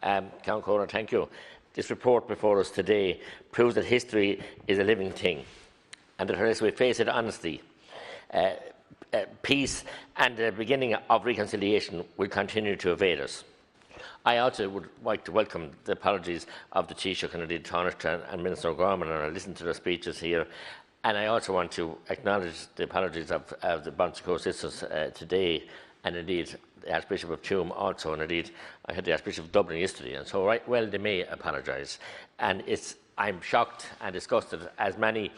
Count Corner, thank you. This report before us today proves that history is a living thing, and that unless we face it honestly, peace and the beginning of reconciliation will continue to evade us. I also would like to welcome the apologies of the Taoiseach and indeed Taoiseach and Minister O'Gorman, and I listened to their speeches here. And I also want to acknowledge the apologies of the Bonsico sisters today, and indeed the Archbishop of Tuam also, and indeed I had the Archbishop of Dublin yesterday, and so right well they may apologise. And I'm shocked and disgusted, as many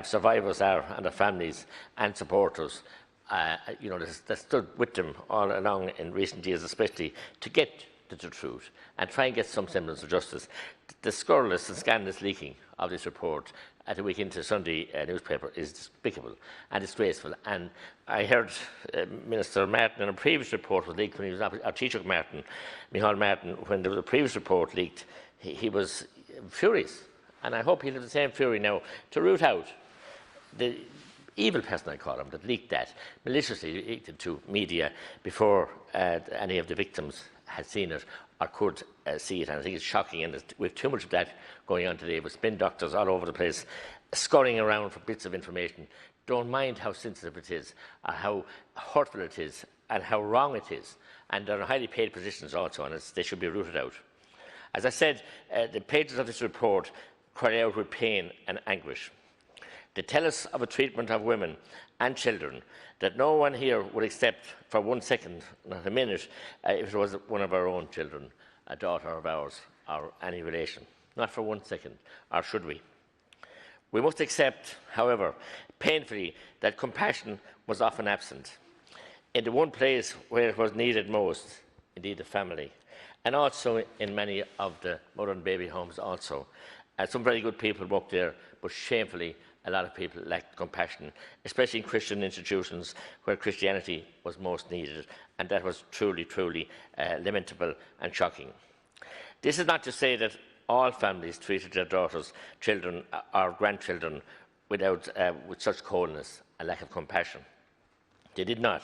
survivors are, and their families and supporters, that stood with them all along in recent years, especially to get to the truth and try and get some semblance of justice. The scurrilous and scandalous leaking of this report at the week into Sunday newspaper is despicable and disgraceful. And I heard Minister Martin in a previous report was leaked when he was our Taoiseach Micheál Martin, when there was a previous report leaked, he was furious. And I hope he'll have the same fury now to root out the evil person, I call him, that leaked that, maliciously leaked it to media before any of the victims had seen it or could see it. And I think it's shocking, and we have too much of that going on today, with spin doctors all over the place scurrying around for bits of information. Don't mind how sensitive it is, or how hurtful it is, and how wrong it is. And they're in highly paid positions also, and they should be rooted out. As I said, the pages of this report cry out with pain and anguish. They tell us of a treatment of women and children that no one here would accept for 1 second, not a minute, if it was one of our own children, a daughter of ours, or any relation. Not for 1 second, or should we? We must accept, however, painfully, that compassion was often absent in the one place where it was needed most, indeed the family, and also in many of the mother and baby homes also. Some very good people worked there, but shamefully, a lot of people lacked compassion, especially in Christian institutions where Christianity was most needed, and that was truly, truly lamentable and shocking. This is not to say that all families treated their daughters, children or grandchildren with such coldness and lack of compassion. They did not.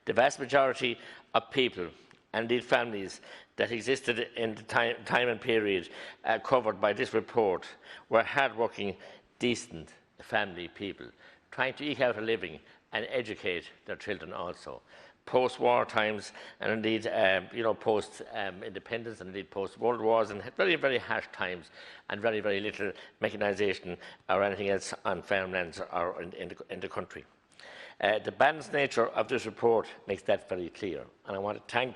The vast majority of people, and indeed families, that existed in the time and period covered by this report were hard-working, decent family people, trying to eke out a living and educate their children also. Post-war times, and indeed, post-independence, and indeed post-World Wars, and very, very harsh times, and very, very little mechanisation or anything else on farmlands or in the country. The balanced nature of this report makes that very clear, and I want to thank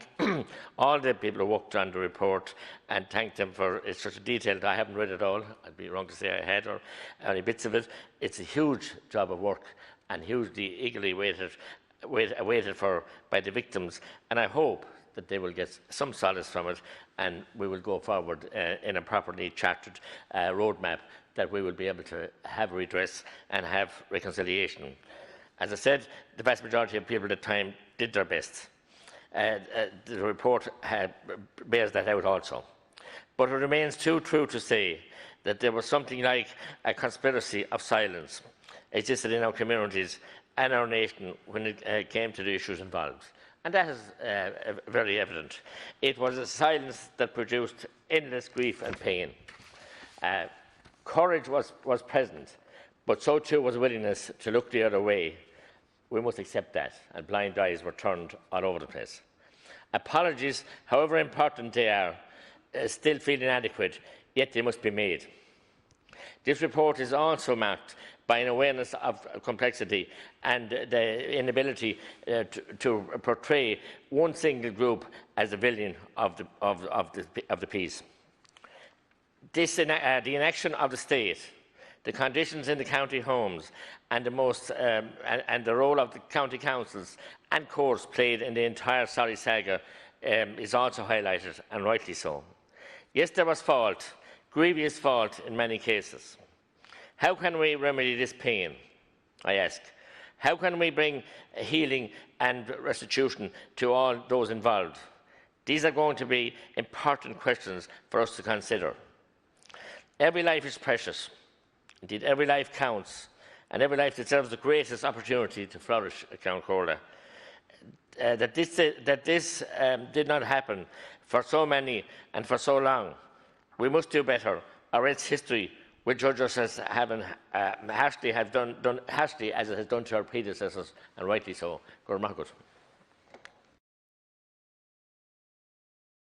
all the people who worked on the report and thank them for it's such a detailed. I haven't read it all. I'd be wrong to say I had, or any bits of it. It's a huge job of work and hugely eagerly awaited for by the victims, and I hope that they will get some solace from it, and we will go forward in a properly charted roadmap that we will be able to have redress and have reconciliation. As I said, the vast majority of people at the time did their best. The report bears that out also. But it remains too true to say that there was something like a conspiracy of silence existed in our communities and our nation when it came to the issues involved. And that is very evident. It was a silence that produced endless grief and pain. Courage was present, but so too was willingness to look the other way. We must accept that, and blind eyes were turned all over the place. Apologies, however important they are, still feel inadequate, yet they must be made. This report is also marked by an awareness of complexity and the inability to portray one single group as the villain of the piece. The inaction of the state, the conditions in the county homes, and the role of the county councils and courts played in the entire sorry saga is also highlighted, and rightly so. Yes, there was fault, grievous fault in many cases. How can we remedy this pain, I ask? How can we bring healing and restitution to all those involved? These are going to be important questions for us to consider. Every life is precious. Indeed, every life counts, and every life deserves the greatest opportunity to flourish, Count Corder. That this did not happen for so many and for so long. We must do better, or else history will judge us as having harshly as it has done to our predecessors, and rightly so. Gur Magadh.